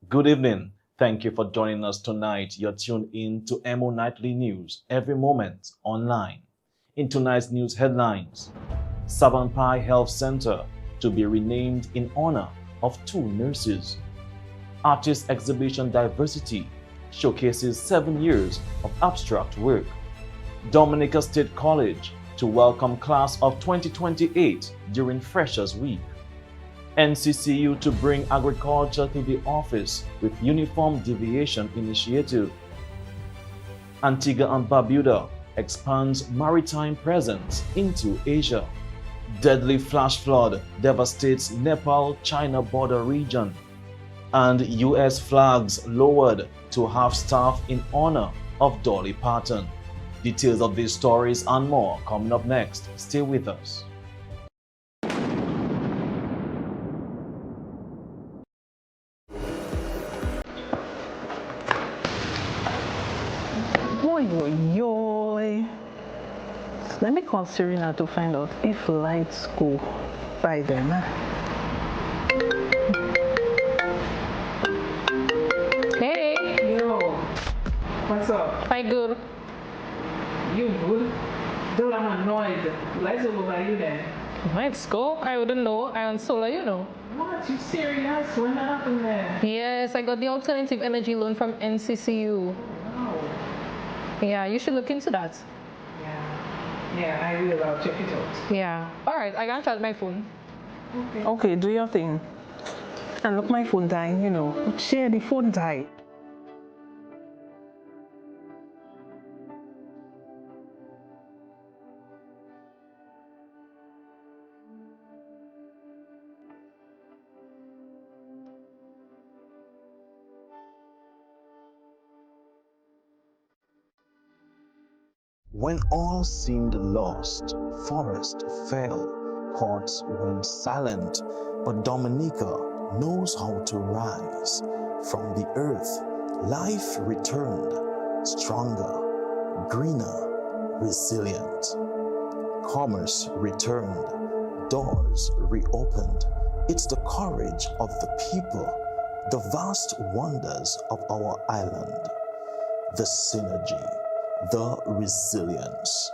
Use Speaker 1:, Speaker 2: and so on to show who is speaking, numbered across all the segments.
Speaker 1: Good evening. Thank you for joining us tonight. You're tuned in to Emo Nightly News, every moment online. In tonight's news headlines, Savanpai Health Center to be renamed in honor of 2 nurses. Artist exhibition Diversity showcases 7 years of abstract work. Dominica State College to welcome class of 2028 during Freshers Week. NCCU to bring agriculture to the office with Uniform Deviation Initiative. Antigua and Barbuda expands maritime presence into Asia. Deadly flash flood devastates Nepal-China border region. And US flags lowered to half staff in honor of Dolly Parton. Details of these stories and more coming up next. Stay with us.
Speaker 2: Yo, let me call Serena to find out if lights go by them.
Speaker 3: Hey.
Speaker 2: Yo, what's up?
Speaker 3: Hi, good.
Speaker 2: You good? Dude, I'm annoyed. Lights will go by you then.
Speaker 3: Let's go. I wouldn't know. I on solar, you know.
Speaker 2: What? You serious? When that happened there?
Speaker 3: Yes, I got the alternative energy loan from NCCU.
Speaker 2: Wow.
Speaker 3: Yeah, you should look into that.
Speaker 2: Yeah, I will. I'll check it out.
Speaker 3: Yeah. All right, I can't charge my phone.
Speaker 2: Okay, do your thing. And look, my phone dying, you know. Share the phone died.
Speaker 1: When all seemed lost, forest fell, courts went silent, but Dominica knows how to rise. From the earth, life returned, stronger, greener, resilient. Commerce returned, doors reopened. It's the courage of the people, the vast wonders of our island, the synergy, the resilience.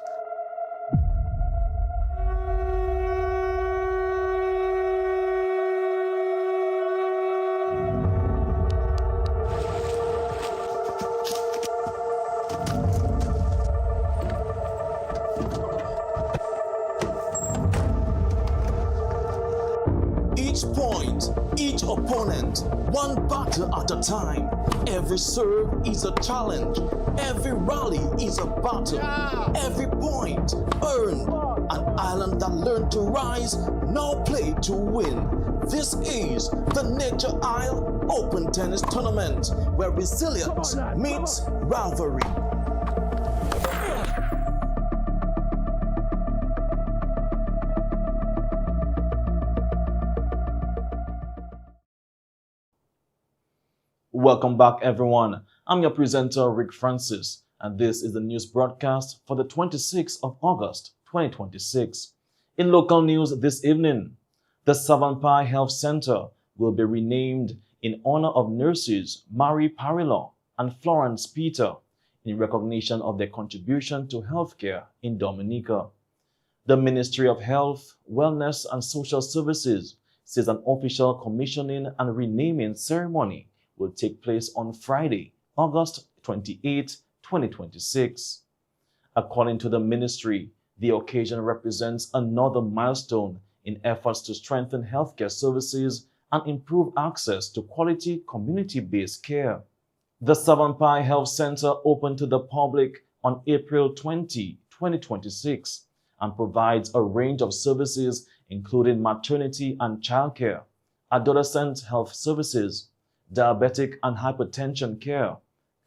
Speaker 1: Each point, each opponent, one battle at a time. Every serve is a challenge. Every rally is a battle. Every point earned. An island that learned to rise, now play to win. This is the Nature Isle Open Tennis Tournament, where resilience meets rivalry. Welcome back, everyone. I'm your presenter, Rick Francis, and this is the news broadcast for the 26th of August, 2026. In local news this evening, the Savanpai Health Center will be renamed in honor of nurses Mary Parillo and Florence Peter in recognition of their contribution to healthcare in Dominica. The Ministry of Health, Wellness and Social Services says an official commissioning and renaming ceremony will take place on Friday, August 28, 2026. According to the ministry, the occasion represents another milestone in efforts to strengthen healthcare services and improve access to quality community-based care. The Savanpai Health Center opened to the public on April 20, 2026, and provides a range of services including maternity and childcare, adolescent health services, diabetic and hypertension care,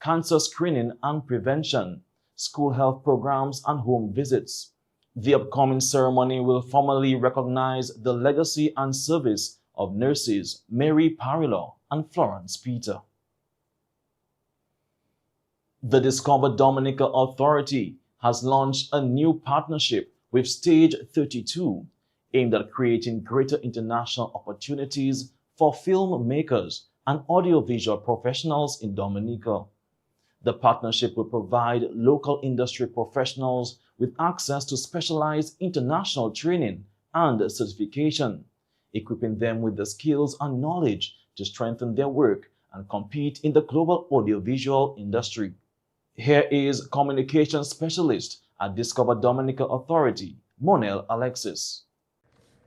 Speaker 1: cancer screening and prevention, school health programs, and home visits. The upcoming ceremony will formally recognize the legacy and service of nurses Mary Parillo and Florence Peter. The Discover Dominica Authority has launched a new partnership with Stage 32 aimed at creating greater international opportunities for filmmakers and audiovisual professionals in Dominica. The partnership will provide local industry professionals with access to specialized international training and certification, equipping them with the skills and knowledge to strengthen their work and compete in the global audiovisual industry. Here is Communication Specialist at Discover Dominica Authority, Monel Alexis.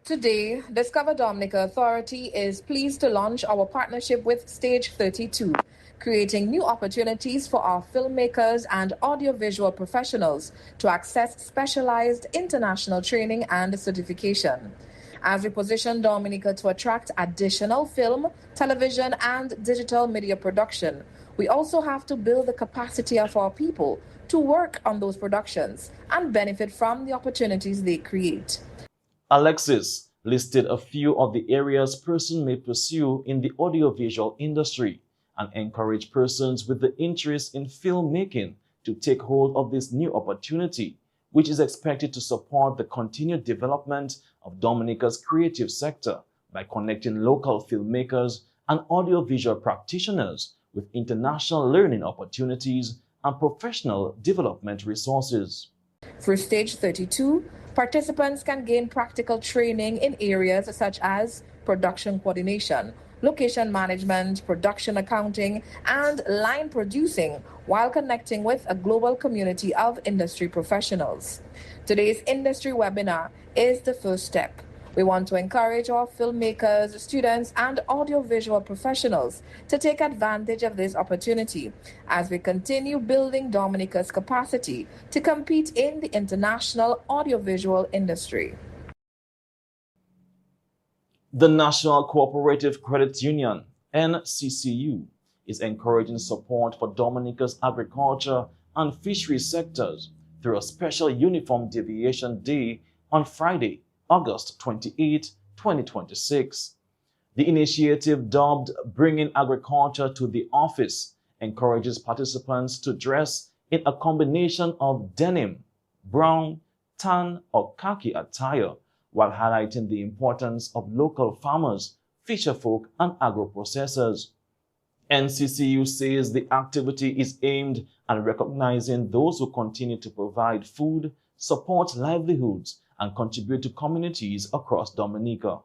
Speaker 4: Today, Discover Dominica Authority is pleased to launch our partnership with Stage 32, creating new opportunities for our filmmakers and audiovisual professionals to access specialized international training and certification. As we position Dominica to attract additional film, television, and digital media production, we also have to build the capacity of our people to work on those productions and benefit from the opportunities they create.
Speaker 1: Alexis listed a few of the areas persons may pursue in the audiovisual industry and encourage persons with the interest in filmmaking to take hold of this new opportunity, which is expected to support the continued development of Dominica's creative sector by connecting local filmmakers and audiovisual practitioners with international learning opportunities and professional development resources.
Speaker 4: Through Stage 32, participants can gain practical training in areas such as production coordination, location management, production accounting, and line producing while connecting with a global community of industry professionals. Today's industry webinar is the first step. We want to encourage our filmmakers, students, and audiovisual professionals to take advantage of this opportunity as we continue building Dominica's capacity to compete in the international audiovisual industry.
Speaker 1: The National Cooperative Credit Union, NCCU, is encouraging support for Dominica's agriculture and fisheries sectors through a special Uniform Deviation Day on Friday, August 28, 2026. The initiative, dubbed Bringing Agriculture to the Office, encourages participants to dress in a combination of denim, brown, tan, or khaki attire, while highlighting the importance of local farmers, fisherfolk, and agro-processors. NCCU says the activity is aimed at recognizing those who continue to provide food, support livelihoods, and contribute to communities across Dominica.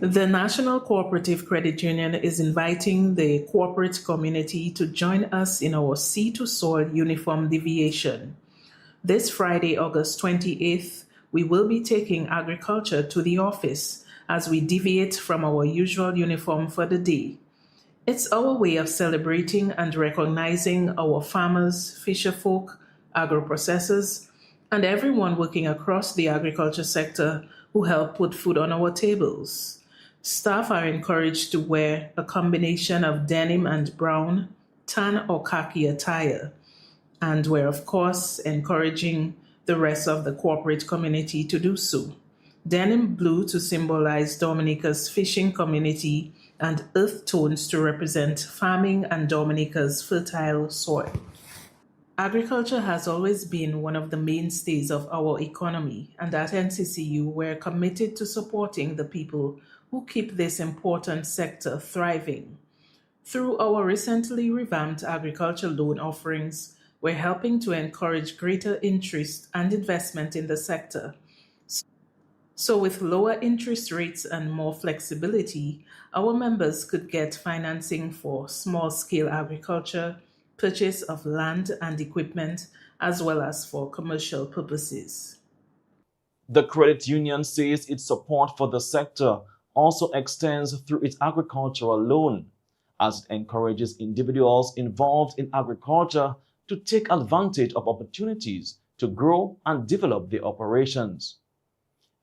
Speaker 2: The National Cooperative Credit Union is inviting the corporate community to join us in our Sea to Soil Uniform Deviation. This Friday, August 28th, we will be taking agriculture to the office as we deviate from our usual uniform for the day. It's our way of celebrating and recognizing our farmers, fisherfolk, agro-processors, and everyone working across the agriculture sector who help put food on our tables. Staff are encouraged to wear a combination of denim and brown, tan or khaki attire, and we're of course encouraging the rest of the corporate community to do so. Denim blue to symbolize Dominica's fishing community and earth tones to represent farming and Dominica's fertile soil. Agriculture has always been one of the mainstays of our economy, and at NCCU we're committed to supporting the people who keep this important sector thriving. Through our recently revamped agriculture loan offerings, we're helping to encourage greater interest and investment in the sector. So with lower interest rates and more flexibility, our members could get financing for small-scale agriculture, purchase of land and equipment, as well as for commercial purposes.
Speaker 1: The credit union says its support for the sector also extends through its agricultural loan, as it encourages individuals involved in agriculture to take advantage of opportunities to grow and develop their operations.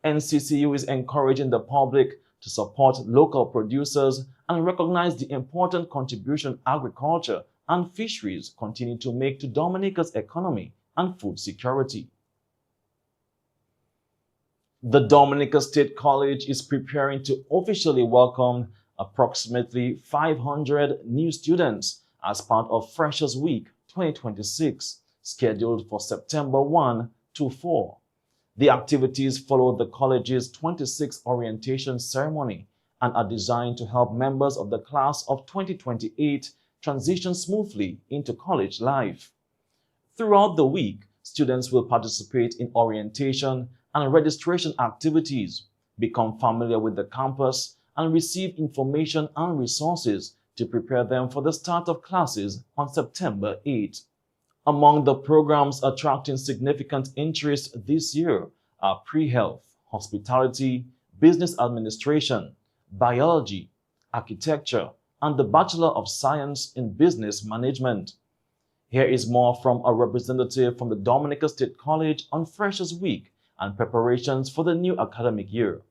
Speaker 1: NCCU is encouraging the public to support local producers and recognize the important contribution agriculture and fisheries continue to make to Dominica's economy and food security. The Dominica State College is preparing to officially welcome approximately 500 new students as part of Freshers Week 2026, scheduled for September 1 to 4. The activities follow the college's 26th orientation ceremony and are designed to help members of the class of 2028 transition smoothly into college life. Throughout the week, students will participate in orientation and registration activities, become familiar with the campus, and receive information and resources to prepare them for the start of classes on September 8. Among the programs attracting significant interest this year are pre-health, hospitality, business administration, biology, architecture, and the Bachelor of Science in Business Management. Here is more from a representative from the Dominica State College on Freshers Week and preparations for the new academic year.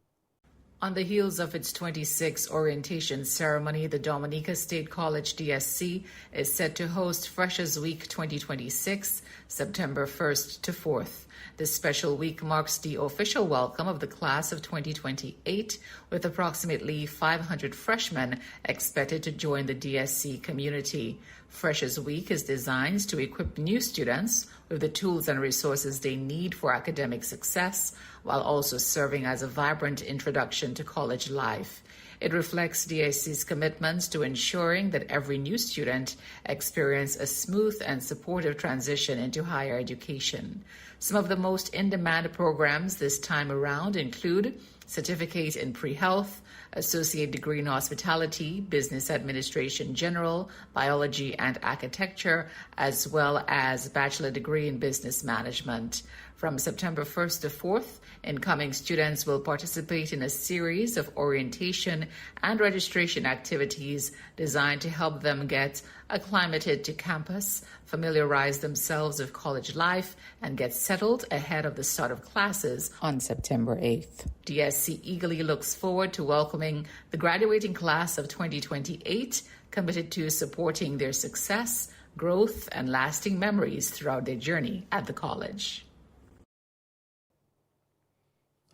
Speaker 5: On the heels of its 26th orientation ceremony, the Dominica State College DSC is set to host Freshers Week 2026, September 1st to 4th. This special week marks the official welcome of the class of 2028, with approximately 500 freshmen expected to join the DSC community. Freshers Week is designed to equip new students with the tools and resources they need for academic success, while also serving as a vibrant introduction to college life. It reflects DSC's commitments to ensuring that every new student experiences a smooth and supportive transition into higher education. Some of the most in-demand programs this time around include Certificate in Pre-Health, Associate Degree in Hospitality, Business Administration General, Biology and Architecture, as well as Bachelor Degree in Business Management. From September 1st to 4th, incoming students will participate in a series of orientation and registration activities designed to help them get acclimated to campus, familiarize themselves with college life, and get settled ahead of the start of classes on September 8th. DSC eagerly looks forward to welcoming the graduating class of 2028, committed to supporting their success, growth, and lasting memories throughout their journey at the college.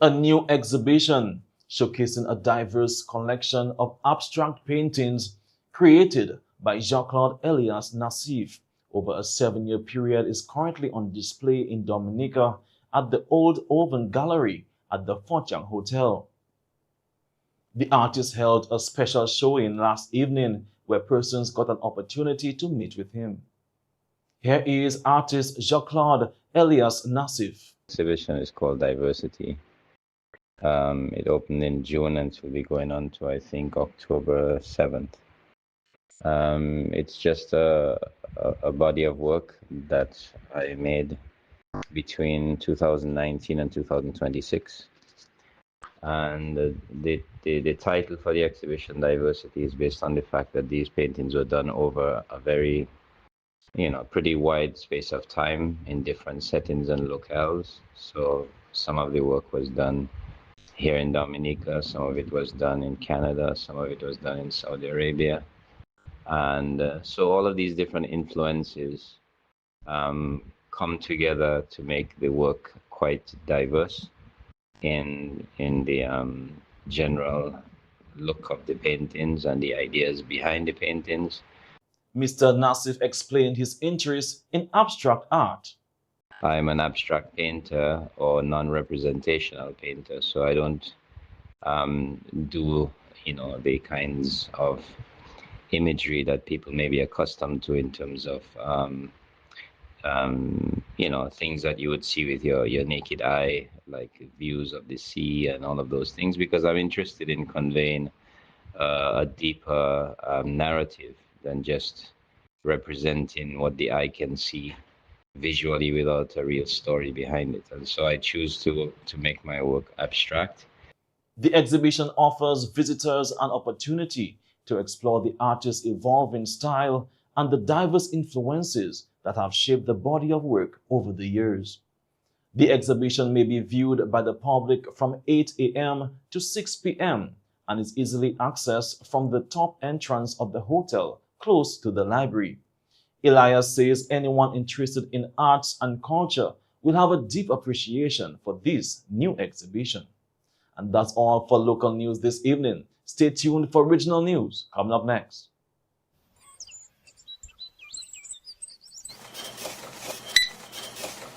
Speaker 1: A new exhibition showcasing a diverse collection of abstract paintings created by Jacques-Claude Elias Nassif over a 7-year period is currently on display in Dominica at the Old Oven Gallery at the Fort Young Hotel. The artist held a special showing last evening where persons got an opportunity to meet with him. Here is artist Jacques-Claude Elias Nassif.
Speaker 6: The exhibition is called Diversity. It opened in June and it will be going on to, I think, October 7th. It's just a body of work that I made between 2019 and 2026. And the title for the exhibition, Diversity, is based on the fact that these paintings were done over a very, pretty wide space of time in different settings and locales. So some of the work was done here in Dominica, some of it was done in Canada, some of it was done in Saudi Arabia. And so all of these different influences come together to make the work quite diverse in the general look of the paintings and the ideas behind the paintings.
Speaker 1: Mr. Nassif explained his interest in abstract art.
Speaker 6: I'm an abstract painter or non-representational painter, so I don't do, the kinds of imagery that people may be accustomed to in terms of, things that you would see with your naked eye, like views of the sea and all of those things, because I'm interested in conveying a deeper narrative than just representing what the eye can see visually without a real story behind it. And so I choose to make my work abstract.
Speaker 1: The exhibition offers visitors an opportunity to explore the artist's evolving style and the diverse influences that have shaped the body of work over the years. The exhibition may be viewed by the public from 8 a.m. to 6 p.m. and is easily accessed from the top entrance of the hotel close to the library. Elias says anyone interested in arts and culture will have a deep appreciation for this new exhibition. And that's all for local news this evening. Stay tuned for regional news coming up next.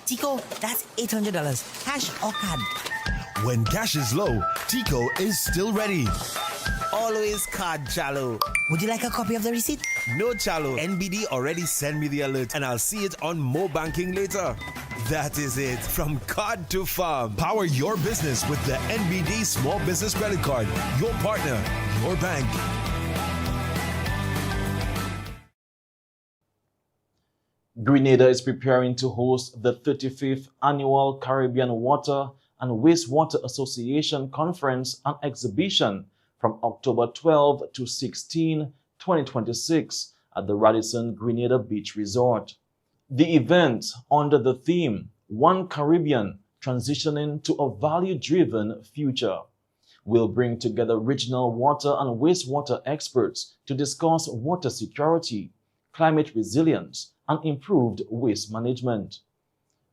Speaker 7: Tico, that's $800. Cash or card?
Speaker 8: When cash is low, Tico is still ready.
Speaker 7: Always card, Chalo. Would you like a copy of the receipt?
Speaker 8: No, Chalo. NBD already sent me the alert and I'll see it on Mo Banking later. That is it. From card to farm. Power your business with the NBD Small Business Credit Card. Your partner, your bank.
Speaker 1: Grenada is preparing to host the 35th Annual Caribbean Water and Wastewater Association Conference and Exhibition from October 12 to 16, 2026 at the Radisson Grenada Beach Resort. The event, under the theme One Caribbean Transitioning to a Value-Driven Future, will bring together regional water and wastewater experts to discuss water security, climate resilience, and improved waste management.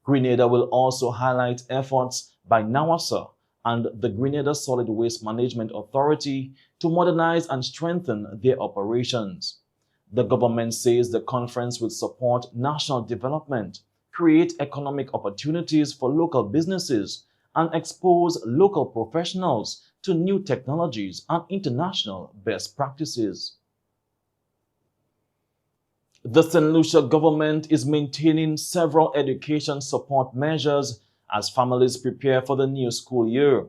Speaker 1: Grenada will also highlight efforts by NAWASA and the Grenada Solid Waste Management Authority to modernize and strengthen their operations. The government says the conference will support national development, create economic opportunities for local businesses, and expose local professionals to new technologies and international best practices. The St. Lucia government is maintaining several education support measures as families prepare for the new school year.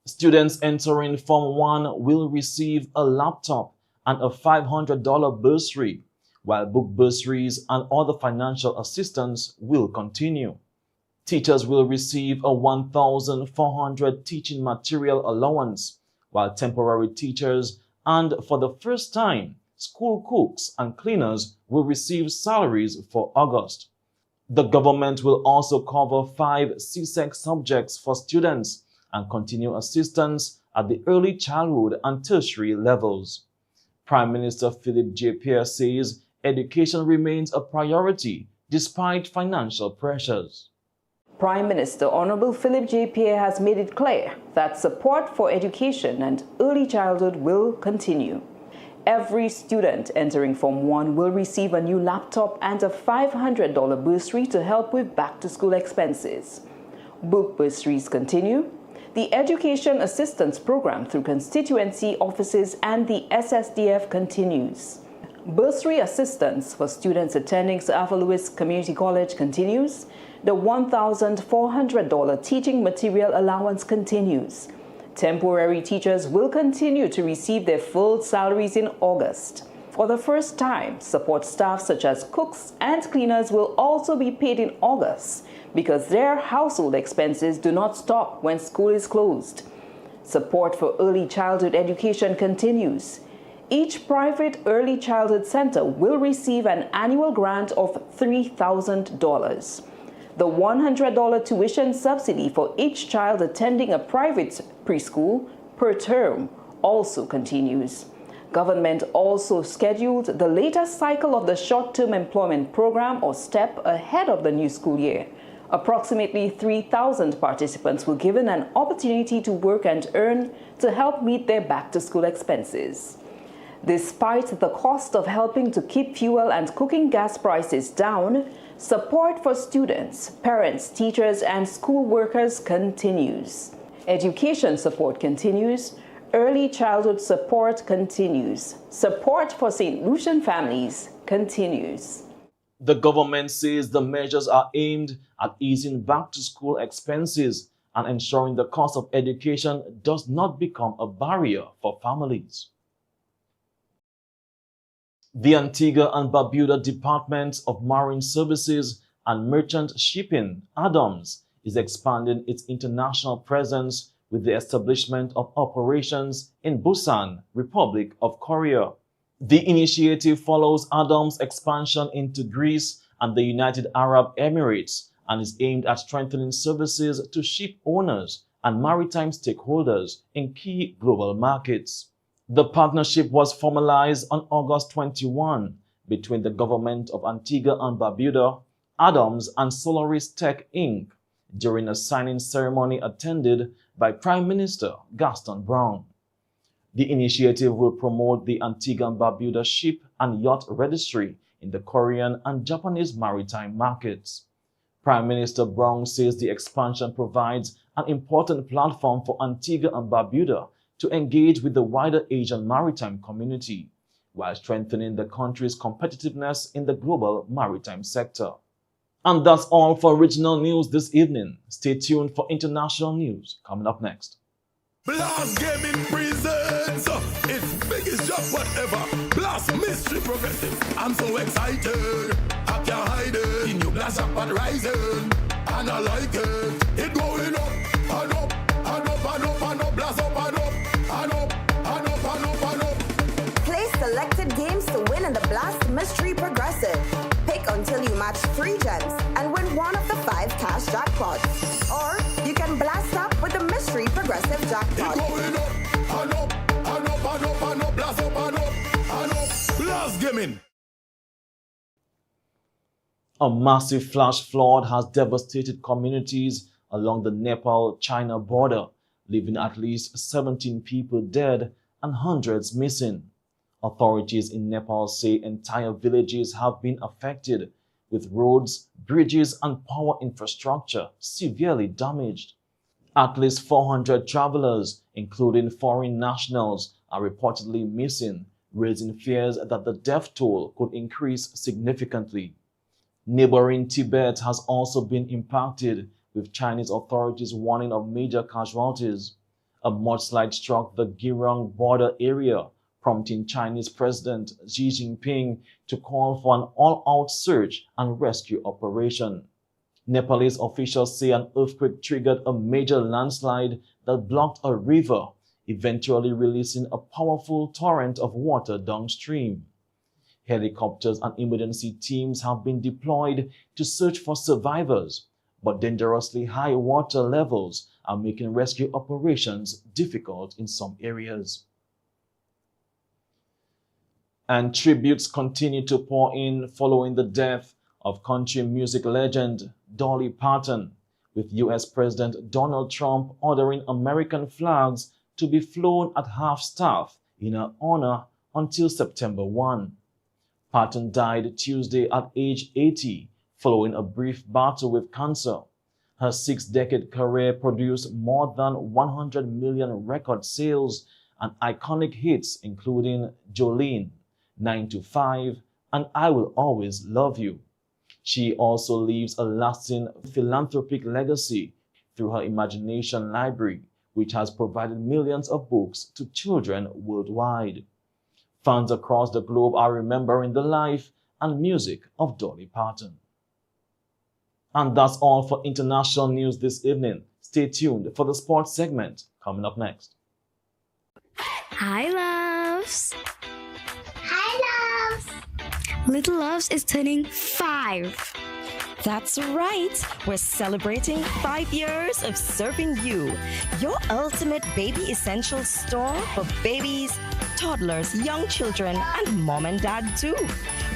Speaker 1: Students entering Form 1 will receive a laptop and a $500 bursary, while book bursaries and other financial assistance will continue. Teachers will receive a 1,400 teaching material allowance, while temporary teachers and, for the first time, school cooks and cleaners will receive salaries for August. The government will also cover 5 CSEC subjects for students and continue assistance at the early childhood and tertiary levels. Prime Minister Philip J. Pierce says education remains a priority despite financial pressures.
Speaker 9: Prime Minister Honorable Philip J. Pierre has made it clear that support for education and early childhood will continue. Every student entering Form 1 will receive a new laptop and a $500 bursary to help with back-to-school expenses. Book bursaries continue. The Education Assistance Program through constituency offices and the SSDF continues. Bursary assistance for students attending Sir Arthur Lewis Community College continues. The $1,400 teaching material allowance continues. Temporary teachers will continue to receive their full salaries in August. For the first time, support staff such as cooks and cleaners will also be paid in August because their household expenses do not stop when school is closed. Support for early childhood education continues. Each private early childhood center will receive an annual grant of $3,000. The $100 tuition subsidy for each child attending a private preschool per term also continues. Government also scheduled the latest cycle of the Short-Term Employment Program, or STEP, ahead of the new school year. Approximately 3,000 participants were given an opportunity to work and earn to help meet their back-to-school expenses. Despite the cost of helping to keep fuel and cooking gas prices down, support for students, parents, teachers, and school workers continues. Education support continues. Early childhood support continues. Support for St. Lucian families continues.
Speaker 1: The government says the measures are aimed at easing back-to-school expenses and ensuring the cost of education does not become a barrier for families. The Antigua and Barbuda Department of Marine Services and Merchant Shipping, ADAMS, is expanding its international presence with the establishment of operations in Busan, Republic of Korea. The initiative follows ADAMS' expansion into Greece and the United Arab Emirates and is aimed at strengthening services to ship owners and maritime stakeholders in key global markets. The partnership was formalized on August 21 between the government of Antigua and Barbuda, Adams, and Solaris Tech Inc. during a signing ceremony attended by Prime Minister Gaston Brown. The initiative will promote the Antigua and Barbuda ship and yacht registry in the Korean and Japanese maritime markets. Prime Minister Brown says the expansion provides an important platform for Antigua and Barbuda to engage with the wider Asian maritime community, while strengthening the country's competitiveness in the global maritime sector. And that's all for regional news this evening. Stay tuned for international news coming up next.
Speaker 10: Blast Gaming presents its biggest job whatever. Blast Mystery Progressive. I'm so excited. I can't hide it. The new Blast up and rising. And I like it. It going up and up and up and up and up. Blast up and up and up and up and up and up.
Speaker 11: Play selected games to win in the Blast Mystery Progressive. Pick until you match 3 gems and win one of the 5 cash jackpots. Or you can blast up with the Mystery Progressive jackpot.
Speaker 10: It going up and up and up and up and up. Blast up and up and up. Blast Gaming.
Speaker 1: A massive flash flood has devastated communities along the Nepal-China border, leaving at least 17 people dead and hundreds missing. Authorities in Nepal say entire villages have been affected, with roads, bridges, and power infrastructure severely damaged. At least 400 travelers, including foreign nationals, are reportedly missing, raising fears that the death toll could increase significantly. Neighboring Tibet has also been impacted, with Chinese authorities warning of major casualties. A mudslide struck the Girang border area, prompting Chinese President Xi Jinping to call for an all-out search and rescue operation. Nepalese officials say an earthquake triggered a major landslide that blocked a river, eventually releasing a powerful torrent of water downstream. Helicopters and emergency teams have been deployed to search for survivors, but dangerously high water levels are making rescue operations difficult in some areas. And tributes continue to pour in following the death of country music legend Dolly Parton, with U.S. President Donald Trump ordering American flags to be flown at half-staff in her honor until September 1. Parton died Tuesday at age 80 following a brief battle with cancer. Her 6-decade career produced more than 100 million record sales and iconic hits including Jolene, 9 to 5, and I Will Always Love You. She also leaves a lasting philanthropic legacy through her Imagination Library, which has provided millions of books to children worldwide. Fans across the globe are remembering the life and music of Dolly Parton. And that's all for international news this evening. Stay tuned for the sports segment coming up next.
Speaker 12: Hi, loves. Hi, loves. Little Loves is turning 5.
Speaker 13: That's right. We're celebrating 5 years of serving you, your ultimate baby essentials store for babies, toddlers, young children, and mom and dad too.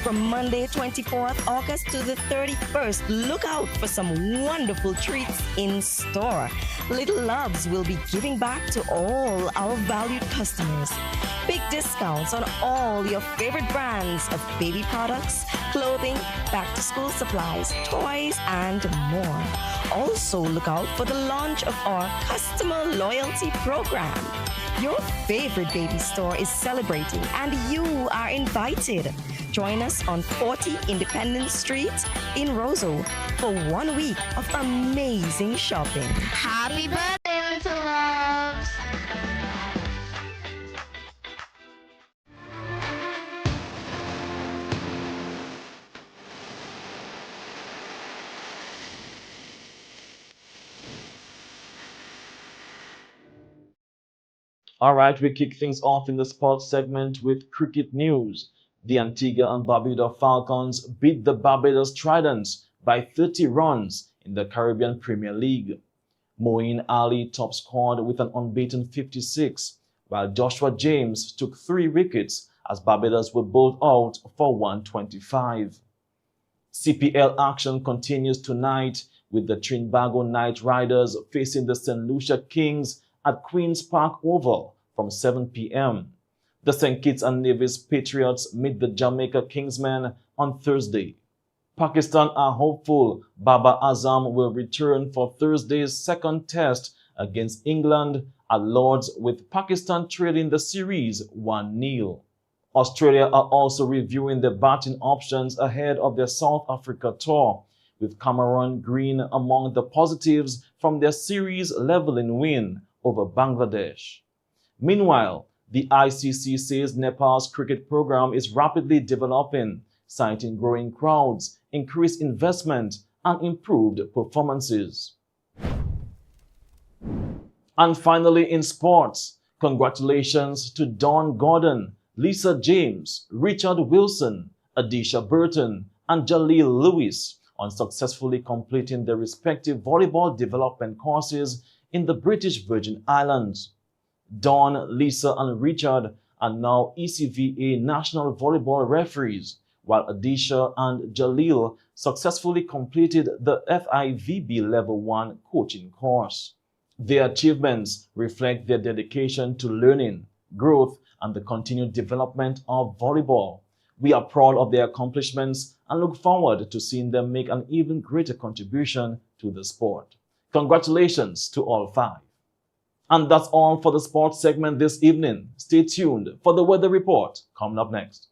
Speaker 13: From Monday 24th August to the 31st, look out for some wonderful treats in store. Little Loves will be giving back to all our valued customers. Big discounts on all your favorite brands of baby products, clothing, back-to-school supplies, toys, and more. Also, look out for the launch of our customer loyalty program. Your favorite baby store is celebrating, and you are invited. Join us on 40 Independence Street in Roseau for 1 week of amazing shopping.
Speaker 12: Happy birthday, Little Loves.
Speaker 1: All right, we kick things off in the sports segment with cricket news. The Antigua and Barbuda Falcons beat the Barbados Tridents by 30 runs in the Caribbean Premier League. Moeen Ali top scored with an unbeaten 56, while Joshua James took 3 wickets as Barbados were both out for 125. CPL action continues tonight with the Trinbago Knight Riders facing the St. Lucia Kings at Queen's Park Oval from 7 p.m. The St. Kitts and Nevis Patriots meet the Jamaica Kingsmen on Thursday. Pakistan are hopeful Babar Azam will return for Thursday's second test against England at Lord's, with Pakistan trailing the series 1-0. Australia are also reviewing their batting options ahead of their South Africa tour, with Cameron Green among the positives from their series leveling win over Bangladesh. Meanwhile, the ICC says Nepal's cricket program is rapidly developing, citing growing crowds, increased investment, and improved performances. And finally, in sports, congratulations to Don Gordon, Lisa James, Richard Wilson, Adisha Burton, and Jaleel Lewis on successfully completing their respective volleyball development courses in the British Virgin Islands. Dawn, Lisa, and Richard are now ECVA national volleyball referees, while Adisha and Jaleel successfully completed the FIVB Level 1 coaching course. Their achievements reflect their dedication to learning, growth, and the continued development of volleyball. We are proud of their accomplishments and look forward to seeing them make an even greater contribution to the sport. Congratulations to all 5. And that's all for the sports segment this evening. Stay tuned for the weather report coming up next.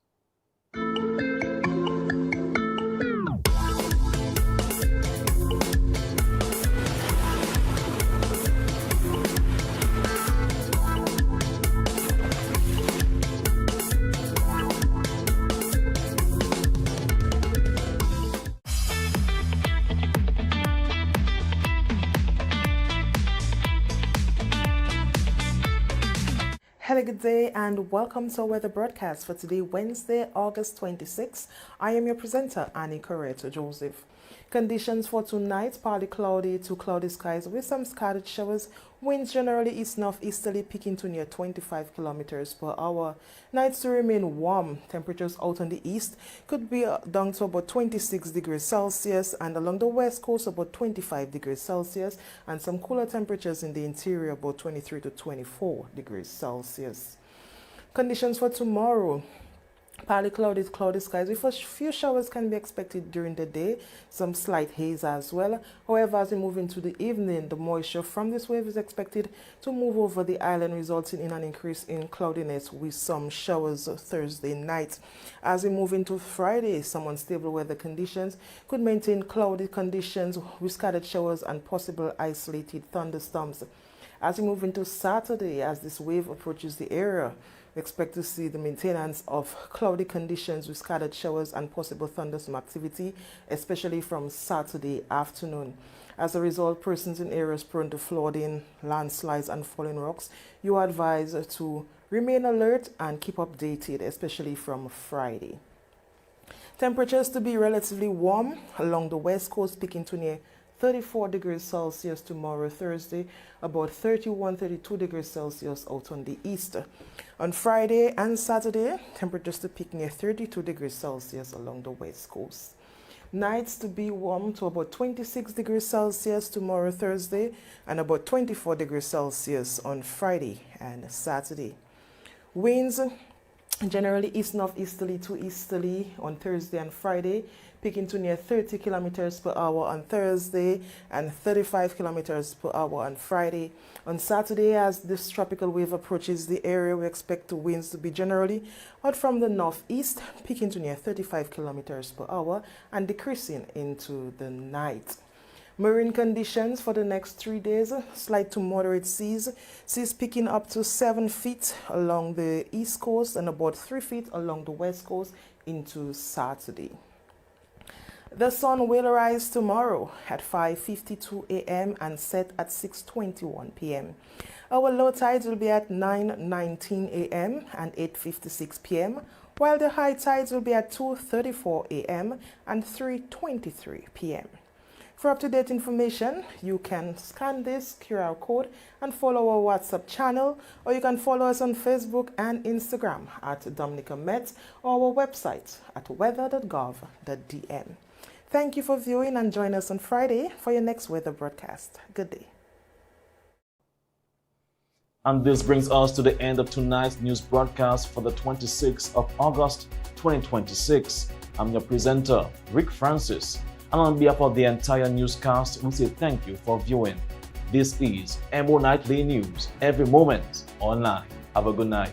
Speaker 14: Hello, good day, and welcome to our weather broadcast for today, Wednesday, August 26. I am your presenter, Annie Corretto Joseph. Conditions for tonight: partly cloudy to cloudy skies with some scattered showers. Winds generally east-northeasterly peaking to near 25 kilometers per hour. Nights to remain warm. Temperatures out on the east could be down to about 26 degrees Celsius, and along the west coast about 25 degrees Celsius, and some cooler temperatures in the interior about 23 to 24 degrees Celsius. Conditions for tomorrow: partly cloudy skies with a few showers can be expected during the day, some slight haze as well. However, as we move into the evening, the moisture from this wave is expected to move over the island, resulting in an increase in cloudiness with some showers Thursday night. As we move into Friday, some unstable weather conditions could maintain cloudy conditions with scattered showers and possible isolated thunderstorms. As we move into Saturday, as this wave approaches the area, we expect to see the maintenance of cloudy conditions with scattered showers and possible thunderstorm activity, especially from Saturday afternoon. As a result, persons in areas prone to flooding, landslides, and falling rocks, you are advised to remain alert and keep updated, especially from Friday. Temperatures to be relatively warm along the west coast, peaking to near 34 degrees Celsius tomorrow, Thursday, about 31-32 degrees Celsius out on the east. On Friday and Saturday, temperatures to peak near 32 degrees Celsius along the west coast. Nights to be warm to about 26 degrees Celsius tomorrow, Thursday, and about 24 degrees Celsius on Friday and Saturday. Winds generally east-northeasterly to easterly on Thursday and Friday, peaking to near 30 kilometers per hour on Thursday and 35 kilometers per hour on Friday. On Saturday, as this tropical wave approaches the area, we expect the winds to be generally out from the northeast, peaking to near 35 kilometers per hour and decreasing into the night. Marine conditions for the next 3 days: slight to moderate seas picking up to 7 feet along the east coast and about 3 feet along the west coast into Saturday. The sun will rise tomorrow at 5:52 a.m. and set at 6:21 p.m. Our low tides will be at 9:19 a.m. and 8:56 p.m., while the high tides will be at 2:34 a.m. and 3:23 p.m. For up-to-date information, you can scan this QR code and follow our WhatsApp channel, or you can follow us on Facebook and Instagram at Dominica Met, or our website at weather.gov.dm. Thank you for viewing, and join us on Friday for your next weather broadcast. Good day.
Speaker 1: And this brings us to the end of tonight's news broadcast for the 26th of August 2026. I'm your presenter, Rick Francis. And on behalf of the entire newscast, we say thank you for viewing. This is Emo Nightly News, every moment online. Have a good night.